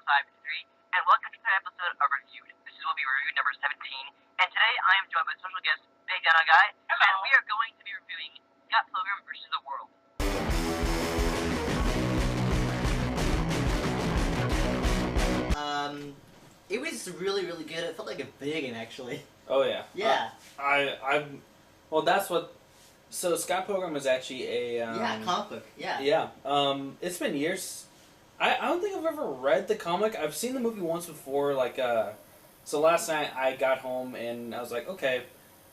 553, and welcome to another episode of Reviewed. This will be review number 17, and today I am joined by special guest Big Dino Guy, and we are going to be reviewing Scott Pilgrim versus the World. It was really, really good. It felt like a video game, actually. Oh yeah. Yeah. Well, that's what. So Scott Pilgrim is actually a. Comic book. Yeah. Yeah. It's been years. I don't think I've ever read the comic. I've seen the movie once before. So last night I got home and I was like, okay,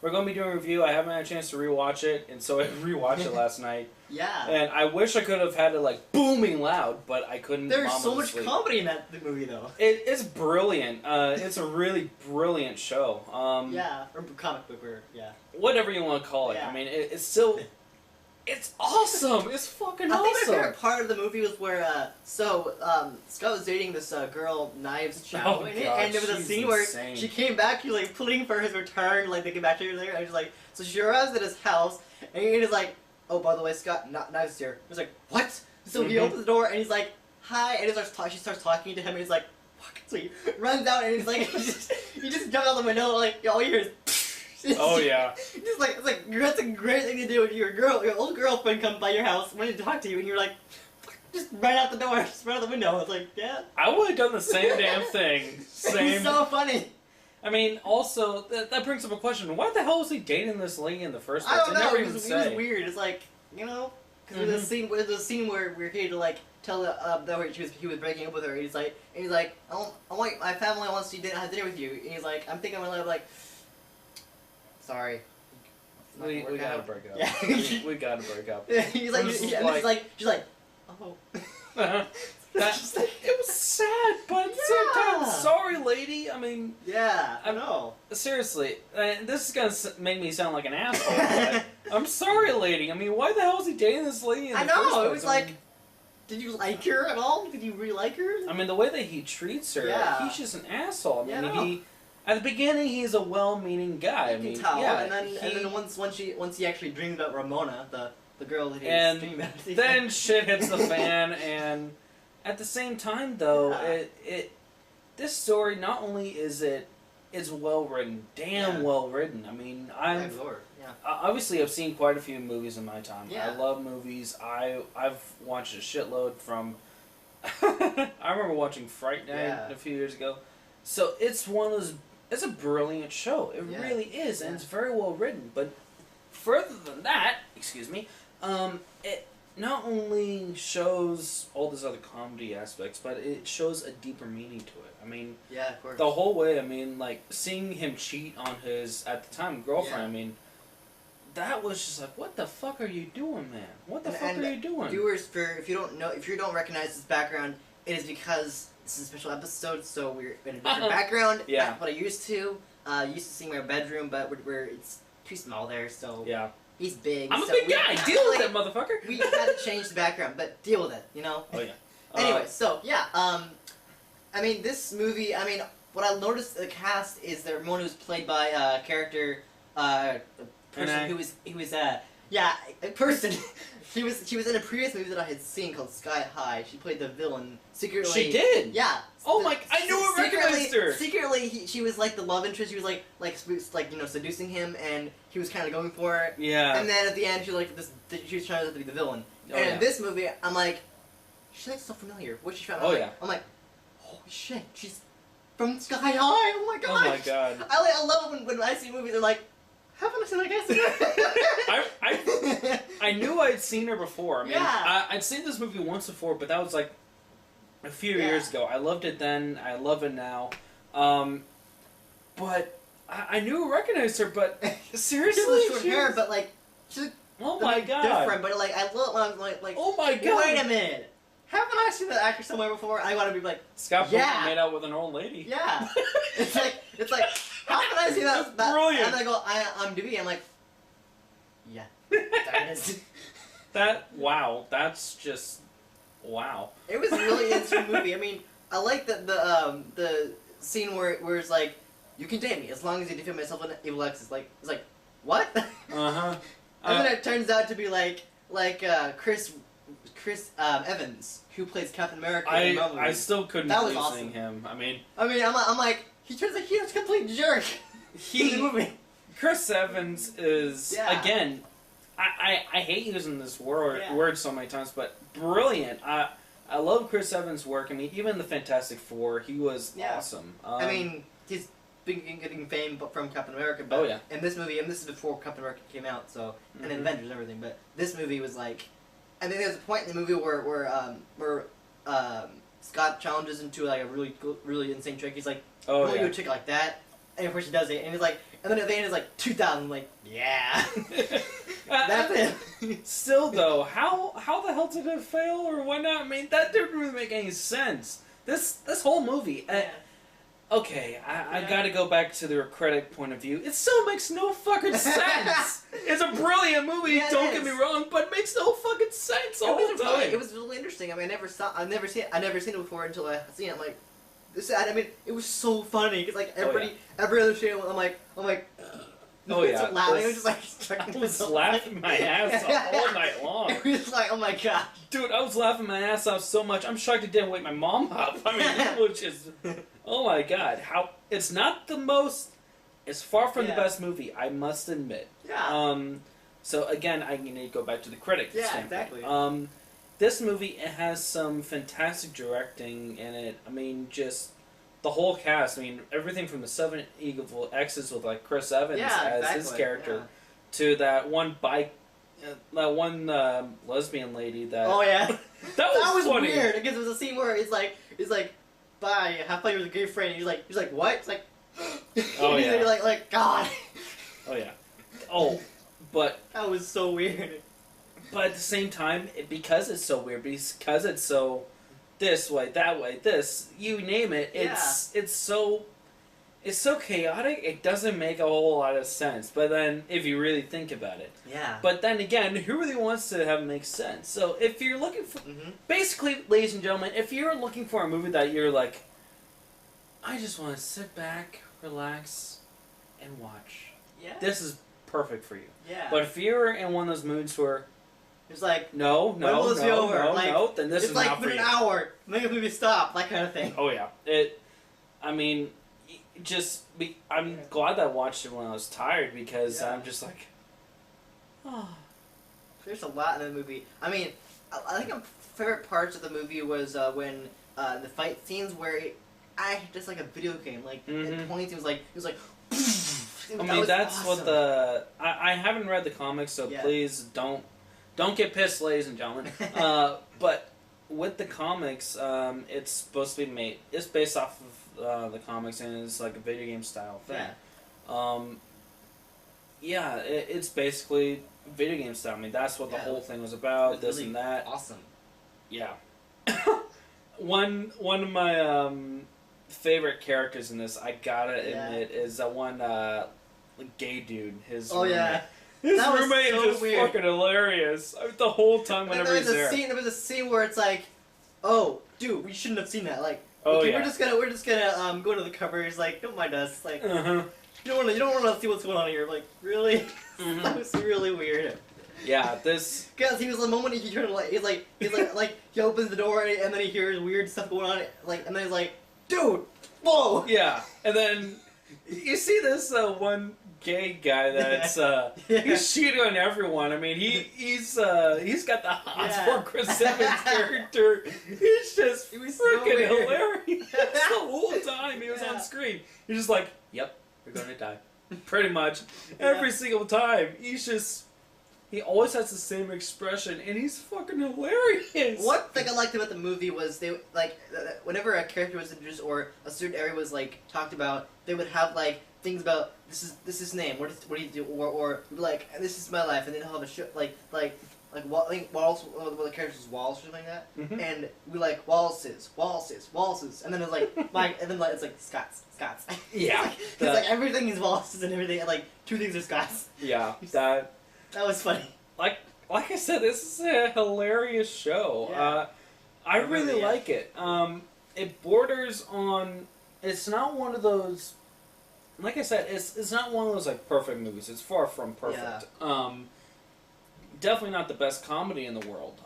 we're going to be doing a review. I haven't had a chance to rewatch it, and so I rewatched it last night. Yeah. And I wish I could have had it like booming loud, but I couldn't. There's so much comedy in that movie, though. It's brilliant. It's a really brilliant show. Yeah, or comic book, or yeah. Whatever you want to call it. Yeah. I mean, it's still. It's awesome. It's fucking awesome. I think my favorite part of the movie was where Scott was dating this girl, Knives Chow, and there was a scene where she came back, she was like pleading for his return, like they came back to her later, and she's like, so she arrives at his house, and he's like, oh, by the way, Scott, Knives here. He's like, what? So he opens the door and he's like, hi, and she starts talking to him, and he's like, fuck. So he runs out and he's like, he just jumps out the window, like all you hear is. Oh yeah. It's like that's a great thing to do when your old girlfriend comes by your house wanting to talk to you, and you're like, just right out the door, just right out the window. It's like, yeah. I would have done the same damn thing. Same. It's so funny. I mean, also that brings up a question: why the hell was he dating this lady in the first place? I don't know. Never It was weird. It's like, you know, because there's a scene where we're here to like tell that he was breaking up with her. And he's like, I want my family wants to have dinner with you. And he's like, I'm thinking I'm gonna like. Sorry. We gotta break up. Yeah. we gotta break up. She's like, oh. It was sad, but at the same time, sorry, lady. I mean, yeah, I know. Seriously, this is gonna make me sound like an asshole. But I'm sorry, lady. I mean, why the hell is he dating this lady? I know. It was like, did you like her at all? Did you really like her? I mean, the way that he treats her, he's just an asshole. I mean, at the beginning, he's a well-meaning guy. You can tell. Yeah, and then once he actually dreamed about Ramona, the girl that he was dreaming about. Then shit hits the fan, and at the same time, though, this story not only is well written, well written. I mean, obviously I've seen quite a few movies in my time. Yeah. I love movies. I've watched a shitload from. I remember watching Fright Night a few years ago. So it's one of those. It's a brilliant show. It really is, and it's very well written. But further than that, excuse me, it not only shows all these other comedy aspects, but it shows a deeper meaning to it. I mean, of course. The whole way. I mean, like seeing him cheat on his at the time girlfriend. I mean, that was just like, what the fuck are you doing, man? What the fuck are you doing? Viewers, if you don't recognize his background, it is because. This is a special episode, so we're in a different background. Yeah. That's what I used to. Used to see my bedroom, but it's too small there, so he's big. I'm a big guy. Deal with it, motherfucker. We had to change the background, but deal with it, you know? Oh, yeah. Anyway, so, yeah. I mean, this movie, what I noticed the cast is that Ramona was played by a character, a person who was a person. She was in a previous movie that I had seen called Sky High. She played the villain secretly. She did. Yeah. Oh my! I knew I recognized her. Secretly, she was like the love interest. She was like seducing him, and he was kind of going for it. Yeah. And then at the end, she was like she was trying to be the villain. And in this movie, I'm like, she's like so familiar. What's she from? I'm like, holy shit, she's from Sky High. Oh my god. Oh my god. I love it when I see movies. They're like. Haven't I seen that guy? I knew I'd seen her before. I mean, yeah. I'd seen this movie once before, but that was like a few years ago. I loved it then. I love it now. But I knew I recognized her. But seriously, she was short hair, but like, she's oh my god, different. But like, I love when I'm like, oh my god, wait a minute. Haven't I seen that actor somewhere before? I want to be like, Scott Pilgrim made out with an old lady. Yeah. it's like. How can I see that? Brilliant. And I go, I'm DB. I'm like, yeah, that is. That's just, wow. It was a really interesting movie. I mean, I like the scene where it's like, you can date me as long as you defeat myself and evil X. It's like, what? Uh-huh. And then it turns out to be like Chris Chris Evans, who plays Captain America. In Marvel I still couldn't believe seeing him. I mean, I'm like, he turns like he's a complete jerk. In the movie. Chris Evans is again. I hate using this word so many times, but brilliant. I love Chris Evans' work. I mean, even the Fantastic Four, he was awesome. I mean, he's been getting fame from Captain America. But in this movie, and this is before Captain America came out, so and Avengers and everything. But this movie was like, I think there's a point in the movie where Scott challenges him to like a really insane trick. He's like, "Oh, you do a trick like that," and of course he does it, and he's like, and then at the end it's like 2,000. I'm like, yeah. That's it. Still though, how the hell did it fail or why not? I mean, that didn't really make any sense. This whole movie. Okay, I gotta go back to the critic point of view. It still makes no fucking sense. It's a brilliant movie. Don't get me wrong, but it makes no fucking sense all the time. It was really interesting. I mean, I've never seen it before until I seen it. I'm like, this. I mean, it was so funny because like every other channel, I'm like. Oh yeah, laughing. I was just like, I was laughing my ass off all night long. It was like, oh my god, dude, I was laughing my ass off so much. I'm shocked it didn't wake my mom up. I mean, it was just, oh my god, how it's not the most. It's far from the best movie, I must admit. Yeah. So again, I need to go back to the critic. Yeah, exactly. This movie, it has some fantastic directing in it. I mean, just. The whole cast, I mean, everything from the 7 Evil X's with like Chris Evans as his character, to that one lesbian lady that. Oh yeah, that was funny. Weird because it was a scene where he's like, bye, have fun with a gay friend. And he's like, what? It's like, oh yeah, like God. Oh yeah, oh, but that was so weird. But at the same time, because it's so weird, because it's so. This way, that way, this, you name it, it's so chaotic, it doesn't make a whole lot of sense, but then, if you really think about it. Yeah. But then again, who really wants to have it make sense? So, if you're looking for, basically, ladies and gentlemen, if you're looking for a movie that you're like, I just want to sit back, relax, and watch. Yeah. This is perfect for you. Yeah. But if you're in one of those moods where, it's like, no, then this is not for you. It's like, an hour, make the movie stop, that kind of thing. Oh yeah, I mean, I'm glad that I watched it when I was tired because I'm just like, oh. There's a lot in the movie. I mean, I think my favorite parts of the movie was when the fight scenes where I just like a video game, like at points it was like. I mean, that's awesome. What I haven't read the comics, so please don't get pissed, ladies and gentlemen. But with the comics, it's supposed to be made. It's based off of the comics, and it's like a video game style thing. Yeah. It's basically video game style. I mean, that's what the whole thing was about. This really and that. Awesome. Yeah. One of my favorite characters in this, I gotta admit, is that one gay dude. His roommate. His roommate is just fucking hilarious. The whole time whenever he's there. There was a scene where it's like, oh, dude, we shouldn't have seen that. Like, oh, okay, yeah. we're just gonna go to the covers. Like, don't mind us. Like, you don't want to see what's going on here. Like, really? That was really weird. Yeah, this. Because he was the moment he turned he's like he opens the door and then he hears weird stuff going on. Like, and then he's like, dude, whoa. Yeah, and then you see this one gay guy that's he's cheating on everyone. I mean, he's got the hots for Chris Evans' character. He's just freaking hilarious the whole time he was on screen. He's just like, yep, you're gonna die, pretty much every single time. He always has the same expression, and he's fucking hilarious. One thing I liked about the movie was they whenever a character was introduced or a certain area was like talked about, they would have like things about this is his name. What do you do? Or like this is my life, and then they'll have a show like I think Wallace, one of the characters was Wallace or something like that, and we like Wallace's, and then it's like Mike, and then like it's like Scott's. Yeah, it's like everything is Wallace's and everything, and like two things are Scott's. Yeah, that was funny. Like I said, this is a hilarious show. Yeah. I really like it. It borders on. It's not one of those. Like I said, it's not one of those like perfect movies. It's far from perfect. Yeah. Definitely not the best comedy in the world.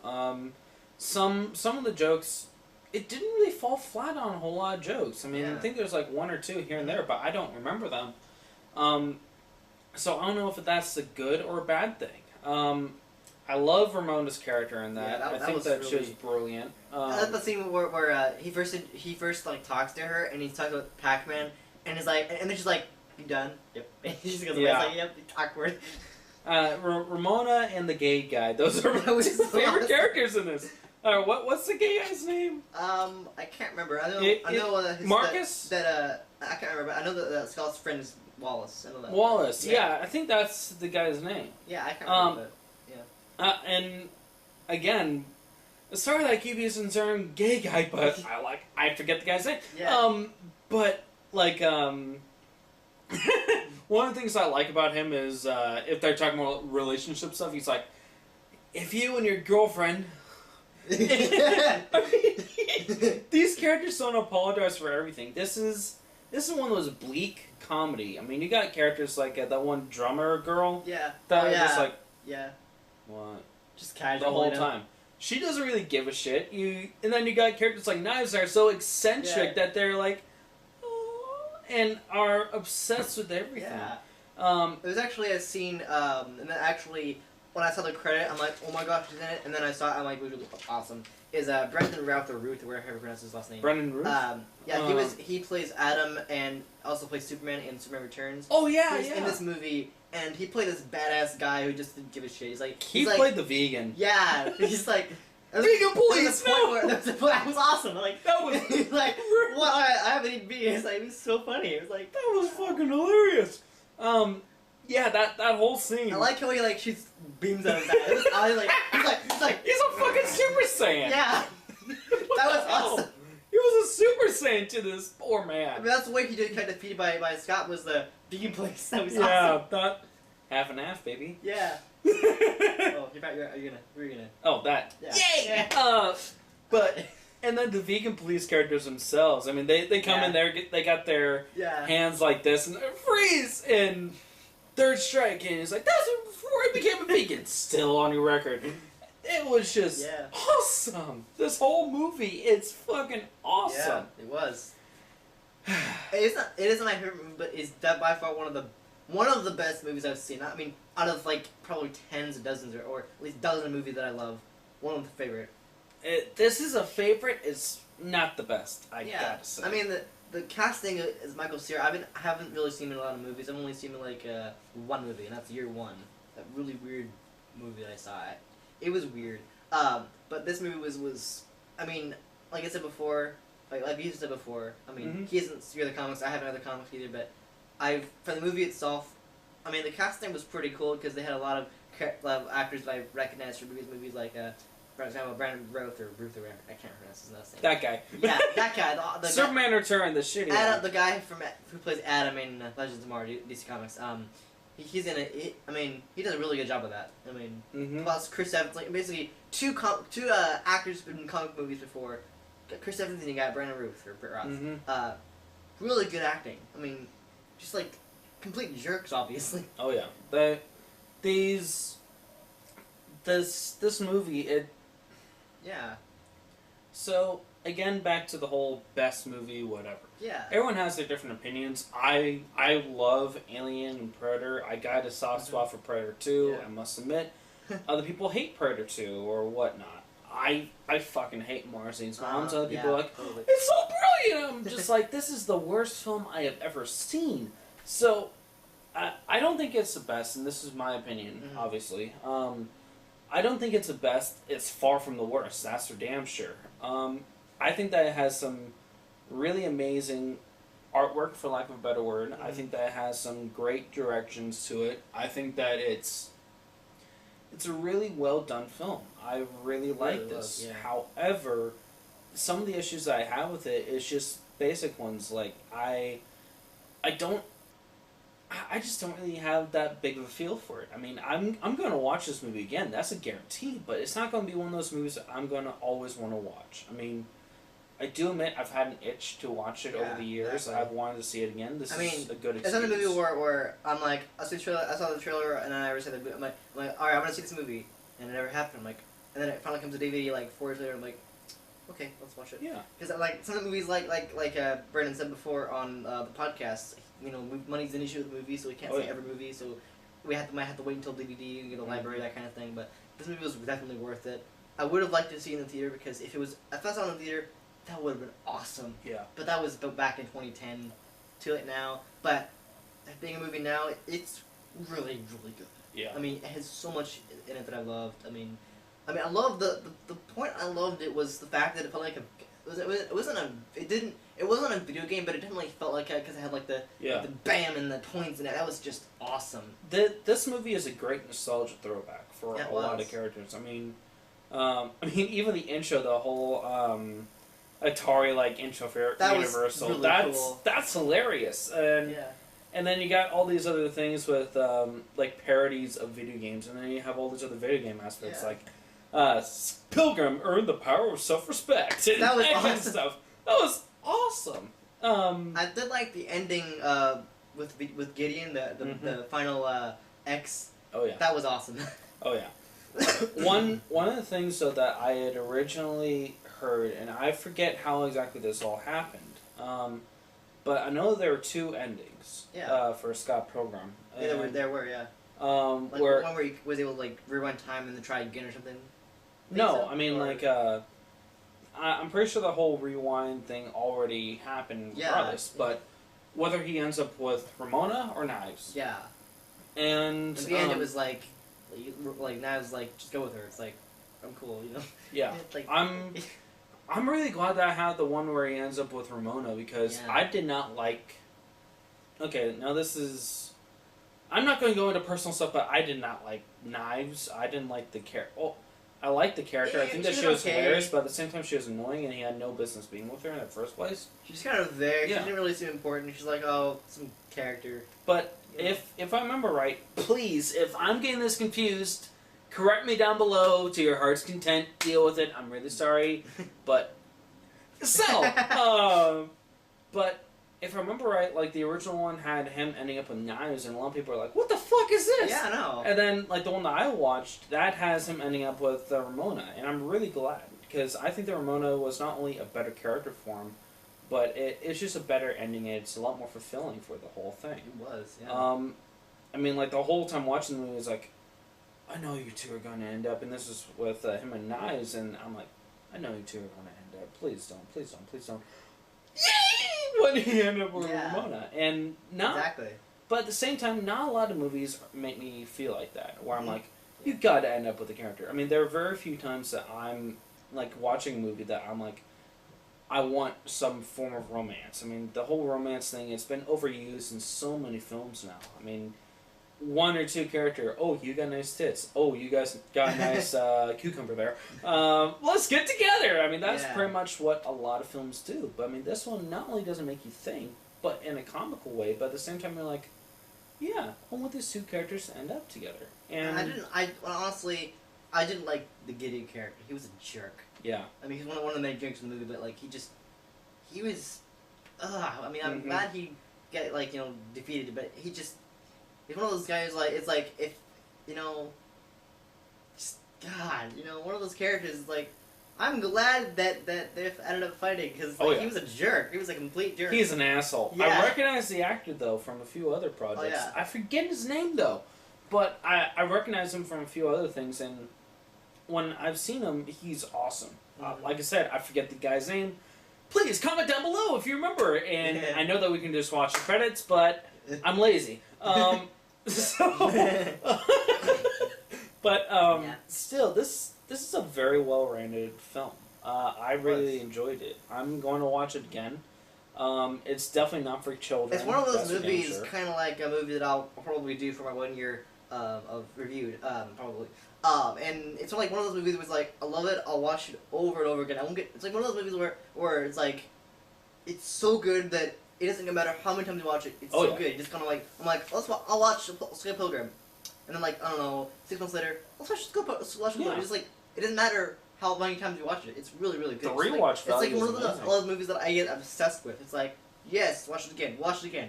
some of the jokes, it didn't really fall flat on a whole lot of jokes. I mean, I think there's like one or two here and there, but I don't remember them. So I don't know if that's a good or a bad thing. I love Ramona's character in that. I think that she was brilliant. I love the scene where he first like talks to her and he talks about Pac-Man and he's like, and then she's like, "You done?" Yep. And he just goes away. It's like, "Yep." Awkward. Ramona and the gay guy. Those are my two favorite characters in this. What's the gay guy's name? I can't remember. I know Marcus. I can't remember. I know that Scott's friend is Wallace. I know that. Wallace. Yeah, I think that's the guy's name. Yeah, I can't remember. And again, as far as I keep using the term gay guy, but I forget the guy's name. Yeah. But like one of the things I like about him is if they're talking about relationship stuff, he's like, if you and your girlfriend. I mean, these characters don't apologize for everything. This is one of those bleak comedy. I mean, you got characters like that one drummer girl. Yeah. That are just like. Yeah. What? Just casual. The whole time. She doesn't really give a shit. And then you got characters like Knives that are so eccentric that they're like, oh, and are obsessed with everything. Yeah. There was actually a scene, and then actually, when I saw the credit, I'm like, oh my gosh, she's in it. And then I saw it, I'm like, it was really awesome. Is Brendan Routh or Ruth, or whatever pronounce his last name. Brendan Ruth? He plays Adam and also plays Superman in Superman Returns. Oh yeah, He's in this movie. And he played this badass guy who just didn't give a shit. He's like... He played the vegan. Yeah. He's like... Vegan police, no! That was awesome. Like, that was... like, what? I haven't eaten vegan. It's like, it was so funny. It was like... That was fucking hilarious. Yeah, that whole scene. I like how he, like, shoots beams out of that. He's a fucking Super Saiyan. Yeah. That was awesome. He was a Super Saiyan to this poor man. I mean, that's the way he did kind of defeated by Scott was the vegan place. That was awesome. Yeah, that half and half, baby. Yeah. Oh, you're gonna. Oh, that. Yeah. Yay! Yeah. But and then the vegan police characters themselves. I mean, they come in there, they got their hands like this, and they're freeze and third strike, and he's like, "That's before I became a vegan." Still on your record. It was just awesome. This whole movie, it's fucking awesome. Yeah, it was. It isn't my favorite movie, but it's by far one of the best movies I've seen. I mean, out of like probably tens of dozens or at least dozens of movies that I love, one of the favorite. This is a favorite. It's not the best. I gotta say. I mean, the casting is Michael Cera. I haven't really seen him in a lot of movies. I've only seen him in like one movie, and that's Year One. That really weird movie that I saw. It was weird. But this movie was. I mean, like I said before, like you said before. I mean, he hasn't read the comics. I haven't read the comics either, but for the movie itself, I mean, the casting was pretty cool because they had a lot of actors that I recognized from movies like, for example, Brandon Routh or whatever. I can't pronounce his last name. That guy. Yeah, that guy. The Superman Return, the shitty Adam, the guy who plays Adam in Legends of Tomorrow, DC Comics. He's in it. I mean, he does a really good job of that. I mean, plus Chris Evans, like basically two actors who've been in comic movies before. Chris Evans and you got Brandon Routh or Britt Roth. Really good acting. I mean, just like complete jerks, obviously. Oh yeah, this movie it. Yeah. So again, back to the whole best movie, whatever. Yeah. Everyone has their different opinions. I love Alien and Predator. I got a soft spot for Predator 2, I must admit. Other people hate Predator 2 or whatnot. I fucking hate Marzian's Moms. Other people are like, it's so brilliant! I'm just like, this is the worst film I have ever seen. So, I don't think it's the best, and this is my opinion, obviously. I don't think it's the best. It's far from the worst. That's for damn sure. I think that it has some really amazing artwork, for lack of a better word. I think that it has some great directions to it. I think that it's a really well done film. I really like this. However, some of the issues that I have with it is just basic ones. Like I just don't really have that big of a feel for it. I mean, I'm going to watch this movie again. That's a guarantee. But it's not going to be one of those movies that I'm going to always want to watch. I mean, I do admit I've had an itch to watch it over the years. Exactly. I've wanted to see it again. This is a good experience. It's not a movie where I'm like, I saw the trailer and then I ever said the movie. I'm like, all right, I'm going to see this movie. And it never happened. I'm like, and then it finally comes to DVD like 4 years later. I'm like, okay, let's watch it. Yeah. Because like some of the movies, like Brandon said before on the podcast, you know, money's an issue with the movie, so we can't see every movie, so might have to wait until DVD, get a library, that kind of thing. But this movie was definitely worth it. I would have liked to see it in the theater because if I saw it in the theater, that would have been awesome. Yeah. But that was back in 2010. Too late now. But being a movie now, it's really, really good. Yeah. I mean, it has so much in it that I loved. I mean, I love the point I loved it was the fact that it felt like it wasn't a video game, but it definitely felt like it because it had like the bam and the points and that was just awesome. This movie is a great nostalgia throwback for a lot of characters. I mean, even the intro, the whole Atari like intro for Universal. Really cool. That's hilarious. And then you got all these other things with like parodies of video games, and then you have all these other video game aspects like Pilgrim earned the power of self-respect. And that was that awesome. kind of stuff. That was awesome. I did like the ending with Gideon, the final X. Oh yeah. That was awesome. Oh yeah. One of the things though that I had originally heard, and I forget how exactly this all happened, but I know there were 2 endings for Scott Pilgrim. Yeah, there were. Like where one where he was able to like rewind time and then try again or something. No, I mean like I'm pretty sure the whole rewind thing already happened regardless, but whether he ends up with Ramona or Knives. Yeah. And at the end it was like Knives like just go with her. It's like I'm cool, you know. Yeah. Like, I'm really glad that I had the one where he ends up with Ramona because I did not like. Okay, now this is. I'm not going to go into personal stuff, but I did not like Knives. I didn't like the character. Well, I liked the character. I think that she was hilarious, but at the same time she was annoying, and he had no business being with her in the first place. She's kind of there. She didn't really seem important. She's like, oh, some character. But if I remember right, please, if I'm getting this confused, correct me down below to your heart's content. Deal with it. I'm really sorry, but but if I remember right, like the original one had him ending up with Knives, and a lot of people are like, "What the fuck is this?" Yeah, I know. And then like the one that I watched, that has him ending up with Ramona, and I'm really glad because I think that Ramona was not only a better character for him, but it's just a better ending. And it's a lot more fulfilling for the whole thing. It was, yeah. I mean, like the whole time watching the movie, was like, I know you two are going to end up, and this is with him and Knives, and I'm like, I know you two are going to end up. Please don't, please don't, please don't. Yay! When he ended up with Ramona, and exactly. But at the same time, not a lot of movies make me feel like that, where I'm like, you got to end up with a character. I mean, there are very few times that I'm like watching a movie that I'm like, I want some form of romance. I mean, the whole romance thing, it's been overused in so many films now. I mean, 1 or 2 character, oh, you got nice tits. Oh, you guys got a nice cucumber there. Let's get together. I mean, that's pretty much what a lot of films do. But I mean, this one not only doesn't make you think, but in a comical way, but at the same time you're like, yeah, I want these 2 characters to end up together. And honestly, I didn't like the Gideon character. He was a jerk. Yeah. I mean, he's one of the many jerks in the movie, but like, he was, I mean, I'm glad he got, like, you know, defeated, but he's one of those guys, like, it's like, if, you know, just, God, you know, one of those characters is like, I'm glad that they ended up fighting, because he was a jerk. He was a complete jerk. He's an asshole. Yeah. I recognize the actor, though, from a few other projects. Oh, yeah. I forget his name, though. But I recognize him from a few other things, and when I've seen him, he's awesome. Like I said, I forget the guy's name. Please, comment down below if you remember. And I know that we can just watch the credits, but I'm lazy. Still, this is a very well-rounded film. I really enjoyed it. I'm going to watch it again. It's definitely not for children. It's one of those movies, kind of like a movie that I'll probably do for my 1 year of reviewed, probably. And it's like one of those movies where it's like, I love it, I'll watch it over and over again. It's like one of those movies where it's like, it's so good that it doesn't matter how many times you watch it, it's so good. Just kind of like, I'm like, I'll watch Scott Pilgrim. And then like, I don't know, 6 months later, let's watch Pilgrim. It's like, it doesn't matter how many times you watch it. It's really, really good. The rewatch value It's like one of those movies that I get obsessed with. It's like, yes, watch it again.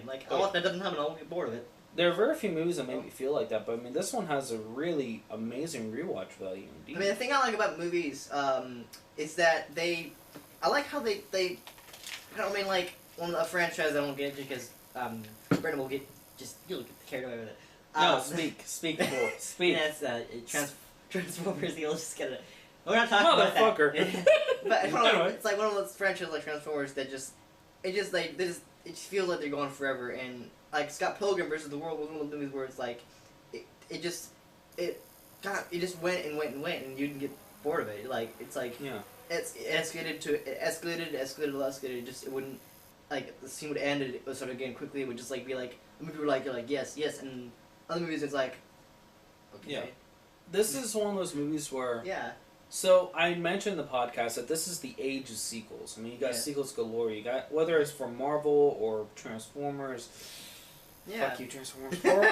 Like, I watch that doesn't happen, I'll get bored of it. There are very few movies that make me feel like that, but I mean, this one has a really amazing rewatch value indeed. I mean, the thing I like about movies is that I like how they I don't mean like one a franchise I won't get into because Brendan will you'll get carried away with it. No, speak, speak. Yeah, it's Transformers. You'll just get it. We're not talking about that. Motherfucker. But it's like one of those franchises like Transformers that it just feels like they're going forever. And like Scott Pilgrim versus the World was one of those movies where it's like it just went and went and went, and you didn't get bored of it. Like it's like it escalated. Just it wouldn't like the scene would end and it would start again quickly. It would just like be like the movie would like you're like yes, and other movies it's like okay. Yeah. This is one of those movies where yeah. So I mentioned in the podcast that this is the age of sequels. I mean, you got sequels galore. You got whether it's for Marvel or Transformers. Yeah. Fuck you, Transformers. Or,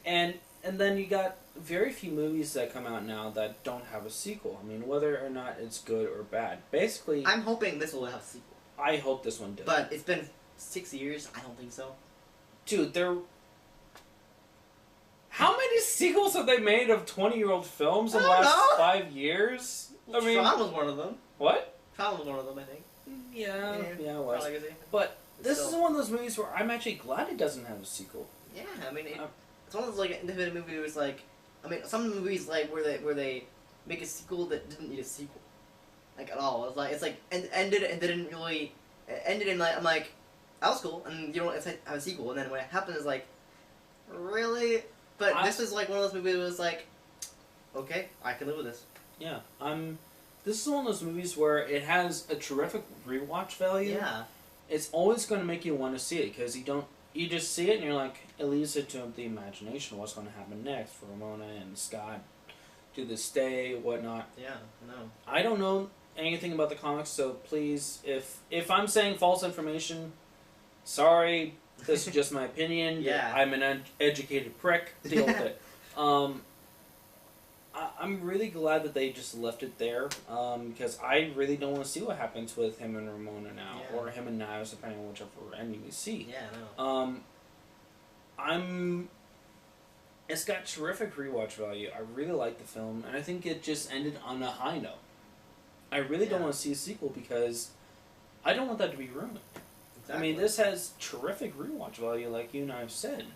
and then you got very few movies that come out now that don't have a sequel. I mean, whether or not it's good or bad. Basically, I'm hoping this will have a sequel. I hope this one does. But it's been 6 years. I don't think so. Dude, how many sequels have they made of 20-year-old films in the last 5 years? I mean, Tron was one of them. What? Tron was one of them, I think. Yeah, it was. Legacy. But this is one of those movies where I'm actually glad it doesn't have a sequel. Yeah, I mean, it's one of those like independent movies where it's like, I mean, some movies like where they make a sequel that didn't need a sequel, like at all. It's like ended and didn't really ended in like I'm like that was cool, and you don't have a sequel, and then when it happens, it's like really. But this is like one of those movies where it's like, okay, I can live with this. Yeah, this is one of those movies where it has a terrific rewatch value. Yeah. It's always going to make you want to see it because you just see it and you're like, it leaves it to the imagination what's going to happen next for Ramona and Scott to this day, whatnot. Yeah, I know. I don't know anything about the comics, so please, if I'm saying false information, sorry. This is just my opinion. Yeah. I'm an uneducated prick. Deal with it. I'm really glad that they just left it there because I really don't want to see what happens with him and Ramona now, or him and Knives, depending on whichever ending we see. Yeah, I know. It's got terrific rewatch value. I really like the film, and I think it just ended on a high note. I really don't want to see a sequel because I don't want that to be ruined. Exactly. I mean, this has terrific rewatch value, like you and I have said.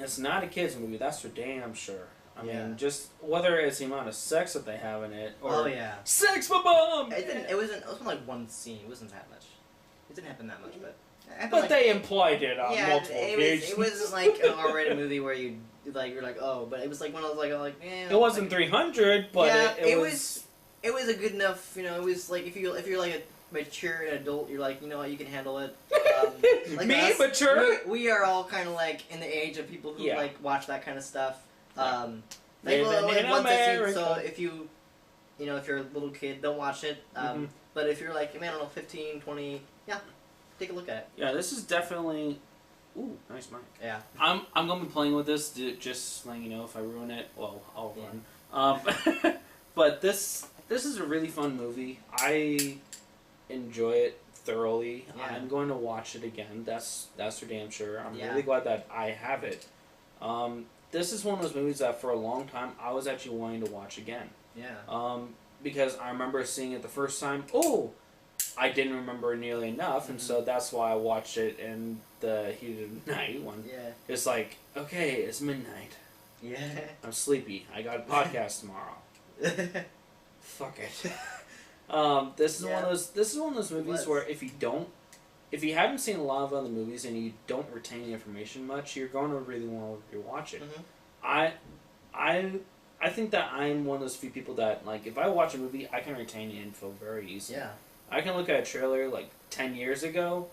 It's not a kids movie, that's for damn sure. I mean, just whether it's the amount of sex that they have in it, or sex for bomb. It wasn't like one scene. It wasn't that much. It didn't happen that much, but. But they implied it on multiple occasions. It wasn't like an R-rated movie where you're like, oh, but it was like one of those it wasn't 300, but it was. It was a good enough. It was like if you're like a mature adult, you're like, you know what, you can handle it. Like Me, us, mature? We are all kind of like in the age of people who like watch that kind of stuff. So if if you're a little kid, don't watch it. But if you're like, man, I don't know, 15, 20, take a look at it. Yeah, this is definitely. Ooh, nice mic. Yeah. I'm gonna be playing with this. Just letting you know if I ruin it, well, I'll run. But this is a really fun movie. I enjoy it thoroughly. Yeah. I'm going to watch it again. That's for damn sure. I'm really glad that I have it. This is one of those movies that for a long time I was actually wanting to watch again. Yeah. Because I remember seeing it the first time. Oh, I didn't remember nearly enough, and so that's why I watched it in the heat of the night when it's like, okay, it's midnight. Yeah. I'm sleepy. I got a podcast tomorrow. Fuck it. This is one of those movies where if you haven't seen a lot of other movies and you don't retain the information much, you're going to really want to rewatch it. I think that I'm one of those few people that, like, if I watch a movie, I can retain the info very easily. Yeah. I can look at a trailer, like, 10 years ago.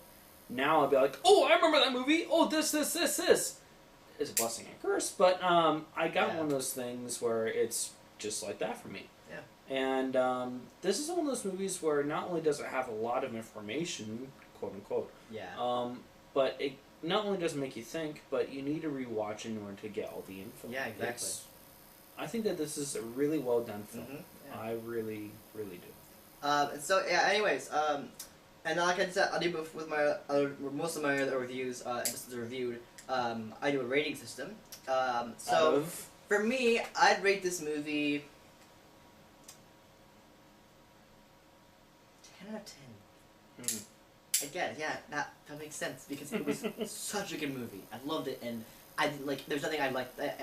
Now I'll be like, oh, I remember that movie. Oh, this. It's a blessing and a curse, but I got one of those things where it's just like that for me. Yeah. And this is one of those movies where not only does it have a lot of information, quote unquote, but it not only does it make you think, but you need to rewatch in order to get all the info. Yeah, exactly. I think that this is a really well done film. I really, really do. So yeah. Anyways, And like I said, I do with my most of my other reviews, episodes reviewed. I do a rating system. So for me, I'd rate this movie 10 out of 10. Again, yeah, that makes sense because it was such a good movie. I loved it, and I like. There's nothing I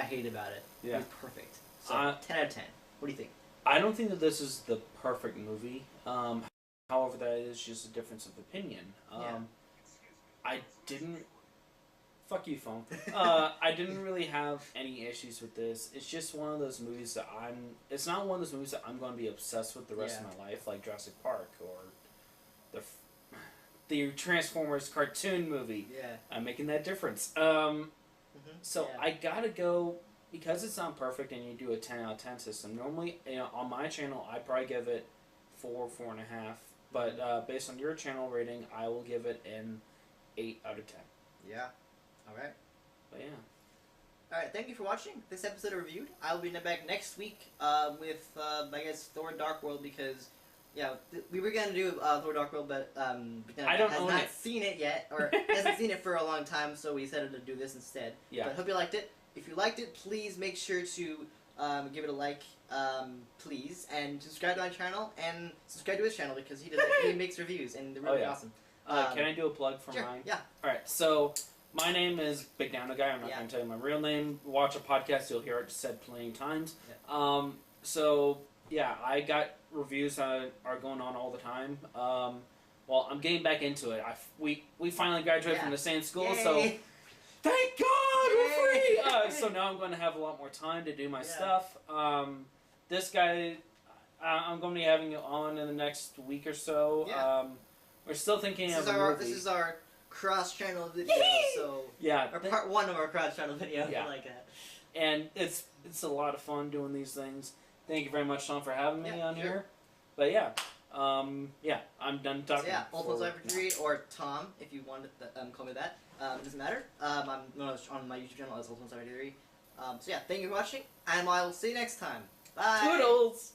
hated about it. Yeah. It was perfect. So 10 out of 10. What do you think? I don't think that this is the perfect movie. However, that is just a difference of opinion. I didn't. Fuck you, phone. I didn't really have any issues with this. It's just one of those movies that It's not one of those movies that I'm going to be obsessed with the rest of my life, like Jurassic Park or the Transformers cartoon movie. Yeah. I'm making that difference. So I gotta go, because it's not perfect and you do a 10 out of 10 system. Normally, on my channel, I probably give it 4.5. But based on your channel rating, I will give it an 8 out of 10. Yeah. Alright. But yeah. Alright, thank you for watching this episode of Reviewed. I will be back next week with, I guess, Thor Dark World because, we were going to do Thor Dark World, but I has not seen it yet, or hasn't seen it for a long time, so we decided to do this instead. Yeah. But I hope you liked it. If you liked it, please make sure to give it a like, please, and subscribe to my channel, and subscribe to his channel because he makes reviews, and they're really awesome. Can I do a plug for mine? Yeah. Alright, so my name is bigdinoguy. I'm not going to tell you my real name. Watch a podcast, you'll hear it said plenty of times. Yeah. I got reviews that are going on all the time. Well, I'm getting back into it. We finally graduated from the same school, so thank God we're free! So now I'm going to have a lot more time to do my stuff. This guy, I'm going to be having it on in the next week or so. We're still thinking of a movie. This is our cross-channel video, so... Yeah. Or part one of our cross-channel video, like that. And it's a lot of fun doing these things. Thank you very much, Sean, for having me on here. But I'm done talking. So Ultimate Cyber 3 or Tom, if you want to call me that. It doesn't matter. I'm on my YouTube channel as Ultimate Cyber 3. Thank you for watching, and I will see you next time. Bye! Toodles!